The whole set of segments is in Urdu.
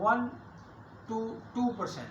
1 to 2%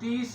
30,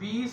20,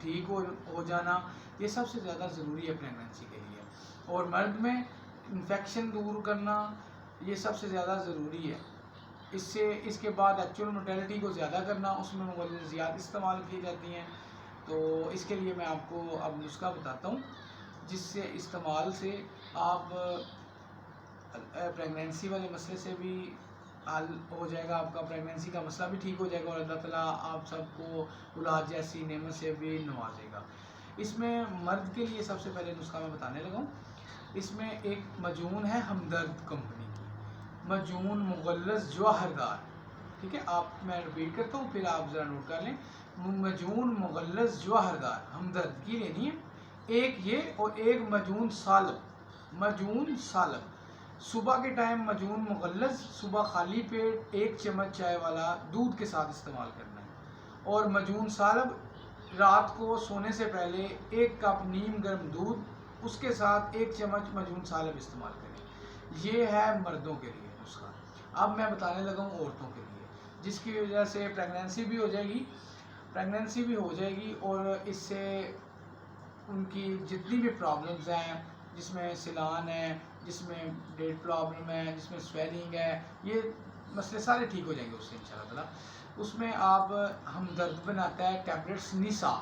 ٹھیک ہو جانا یہ سب سے زیادہ ضروری ہے پریگننسی کے لیے، اور مرد میں انفیکشن دور کرنا یہ سب سے زیادہ ضروری ہے۔ اس کے بعد ایکچوئل موٹیلٹی کو زیادہ کرنا، اس میں مغذیات استعمال کی جاتی ہیں، تو اس کے لیے میں آپ کو اب نسخہ بتاتا ہوں جس سے استعمال سے آپ پریگننسی والے مسئلے سے بھی حل ہو جائے گا، آپ کا پریگننسی کا مسئلہ بھی ٹھیک ہو جائے گا، اور اللہ تعالیٰ آپ سب کو اولاد جیسی نعمت سے بھی نوازے گا۔ اس میں مرد کے لیے سب سے پہلے نسخہ میں بتانے لگا ہوں۔ اس میں ایک مجون ہے ہمدرد کمپنی کی، مجون مغلظ جواہردار، ٹھیک ہے، میں ریپیٹ کرتا ہوں پھر آپ ذرا نوٹ کر لیں۔ مجون مغلظ جواہردار ہمدرد کی لینی ہے، ایک یہ، اور ایک مجون سالب، صبح کے ٹائم مجون مغلظ، صبح خالی پیٹ 1 چمچ چائے والا دودھ کے ساتھ استعمال کرنا ہے، اور مجون سالب رات کو سونے سے پہلے 1 کپ نیم گرم دودھ، اس کے ساتھ 1 چمچ مجون سالب استعمال کریں۔ یہ ہے مردوں کے لیے نسخہ۔ اب میں بتانے لگا ہوں عورتوں کے لیے، جس کی وجہ سے پریگننسی بھی ہو جائے گی اور اس سے ان کی جتنی بھی پرابلمز ہیں، جس میں سیلان ہے، جس میں ڈیٹ پرابلم ہے، جس میں سویلنگ ہے، یہ مسئلے سارے ٹھیک ہو جائیں گے اس سے انشاءاللہ تعالیٰ۔ اس میں آپ ہمدرد بناتا ہے ٹیبلٹس نیسا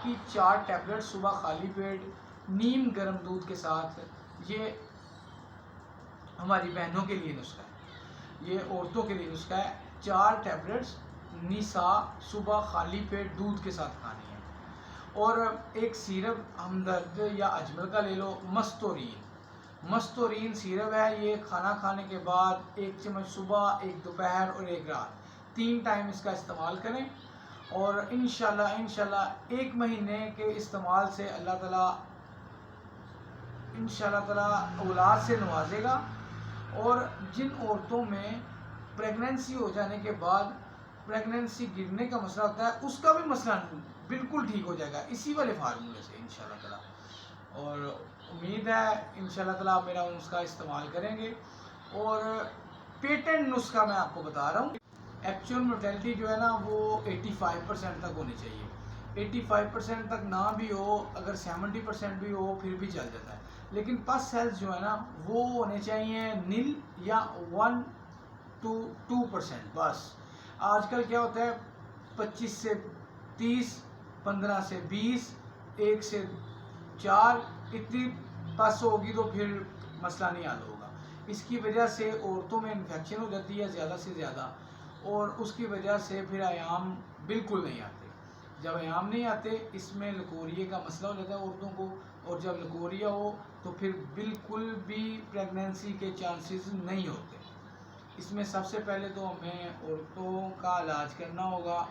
کی 4 ٹیبلٹ صبح خالی پیٹ نیم گرم دودھ کے ساتھ، یہ ہماری بہنوں کے لیے نسخہ ہے، یہ عورتوں کے لیے نسخہ ہے۔ 4 ٹیبلٹس نیسا صبح خالی پیٹ دودھ کے ساتھ کھانی ہے، اور ایک سیرپ ہمدرد یا اجمل کا لے لو، مستورین سیرپ ہے، یہ کھانا کھانے کے بعد 1 چمچ صبح، 1 دوپہر اور 1 رات، 3 ٹائم اس کا استعمال کریں، اور انشاءاللہ 1 مہینے کے استعمال سے اللہ تعالیٰ اولاد سے نوازے گا۔ اور جن عورتوں میں پریگننسی ہو جانے کے بعد پریگننسی گرنے کا مسئلہ ہوتا ہے، اس کا بھی مسئلہ بالکل ٹھیک ہو جائے گا اسی والے فارمولے سے انشاءاللہ تعالیٰ، اور امید ہے انشاءاللہ تعالیٰ آپ میرا نسخہ استعمال کریں گے۔ اور پیٹنٹ نسخہ میں آپ کو بتا رہا ہوں، ایکچوئل موٹیلٹی جو ہے نا وہ 85% تک ہونی چاہیے، 85% تک نہ بھی ہو، اگر 70% بھی ہو پھر بھی چل جاتا ہے، لیکن پس سیلز جو ہے نا وہ ہونے چاہیے نل یا 1 to 2% بس۔ آج کل کیا ہوتا ہے 25 سے 30، 15 سے 20، 1 سے 4، اتنی پس ہوگی تو پھر مسئلہ نہیں حل ہوگا۔ اس کی وجہ سے عورتوں میں انفیکشن ہو جاتی ہے زیادہ سے زیادہ، اور اس کی وجہ سے پھر ایام بالکل نہیں آتے۔ جب ایام نہیں آتے اس میں لکوریے کا مسئلہ ہو جاتا ہے عورتوں کو، اور جب لکوریا ہو تو پھر بالکل بھی پریگننسی کے چانسز نہیں ہوتے۔ اس میں سب سے پہلے تو ہمیں عورتوں کا علاج کرنا ہوگا،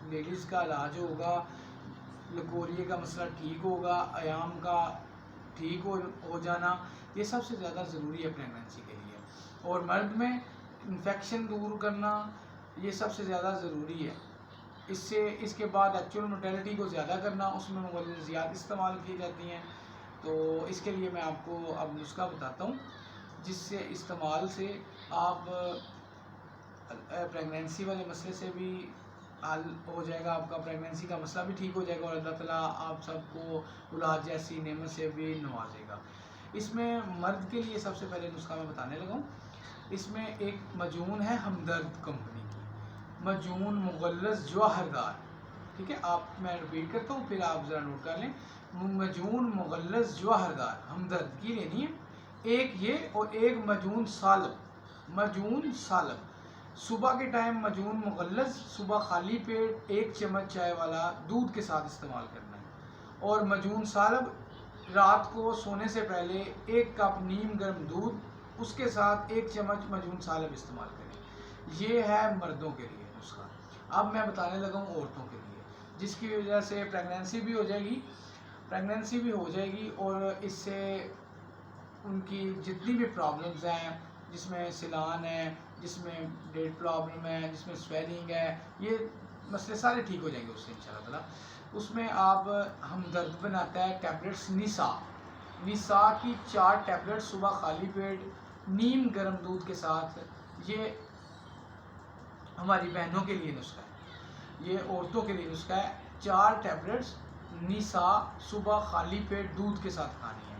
لیڈیز کا علاج ہوگا، لکوریے کا مسئلہ ٹھیک ہوگا، ایام کا ٹھیک ہو جانا یہ سب سے زیادہ ضروری ہے پریگننسی کے لیے، اور مرد میں انفیکشن دور کرنا یہ سب سے زیادہ ضروری ہے۔ اس کے بعد ایکچوئل موٹیلٹی کو زیادہ کرنا، اس میں مغذیات استعمال کی جاتی ہیں، تو اس کے لیے میں آپ کو اب نسخہ بتاتا ہوں جس سے استعمال سے آپ پریگننسی والے مسئلے سے بھی حل ہو جائے گا، آپ کا پریگننسی کا مسئلہ بھی ٹھیک ہو جائے گا، اور اللہ تعالیٰ آپ سب کو اولاد جیسی نعمت سے بھی نوازے گا۔ اس میں مرد کے لیے سب سے پہلے نسخہ میں بتانے لگا ہوں۔ اس میں ایک مجون ہے ہمدرد کمپنی کی، مجون مغلظ جواہردار، ٹھیک ہے، میں ریپیٹ کرتا ہوں پھر آپ ذرا نوٹ کر لیں۔ مجون مغلظ جواہردار ہمدرد کی لینی ہے، ایک یہ، اور ایک مجون سالب، صبح کے ٹائم مجون مغلظ، صبح خالی پیٹ 1 چمچ چائے والا دودھ کے ساتھ استعمال کرنا ہے، اور مجون سالب رات کو سونے سے پہلے 1 کپ نیم گرم دودھ، اس کے ساتھ 1 چمچ مجون سالب استعمال کریں۔ یہ ہے مردوں کے لیے نسخہ۔ اب میں بتانے لگا ہوں عورتوں کے لیے، جس کی وجہ سے پریگننسی بھی ہو جائے گی اور اس سے ان کی جتنی بھی پرابلمز ہیں، جس میں سیلان ہے، جس میں ڈیٹ پرابلم ہے، جس میں سویلنگ ہے، یہ مسئلے سارے ٹھیک ہو جائیں گے اس سے انشاءاللہ تعالیٰ۔ اس میں آپ ہمدرد بناتا ہے ٹیبلٹس نیسا کی 4 ٹیبلٹ صبح خالی پیٹ نیم گرم دودھ کے ساتھ، یہ ہماری بہنوں کے لیے نسخہ ہے، یہ عورتوں کے لیے نسخہ ہے۔ 4 ٹیبلٹس نیسا صبح خالی پیٹ دودھ کے ساتھ کھانی ہے.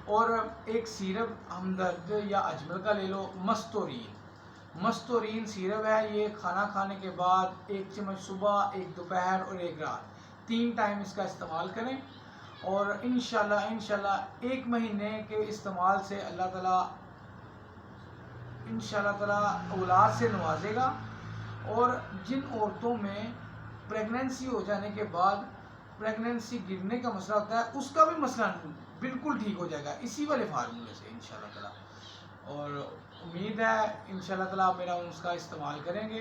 اور ایک سیرپ ہمدرد یا اجمل کا لے لو، مستورین سیرپ ہے. یہ کھانا کھانے کے بعد 1 چمچ صبح، 1 دوپہر اور 1 رات، 3 ٹائم اس کا استعمال کریں. اور انشاءاللہ 1 مہینے کے استعمال سے اللہ تعالیٰ اولاد سے نوازے گا. اور جن عورتوں میں پریگننسی ہو جانے کے بعد پریگننسی گرنے کا مسئلہ ہوتا ہے، اس کا بھی مسئلہ بالکل ٹھیک ہو جائے گا اسی والے فارمولے سے انشاءاللہ تعالیٰ. اور امید ہے انشاءاللہ تعالیٰ آپ میرا اس کا استعمال کریں گے.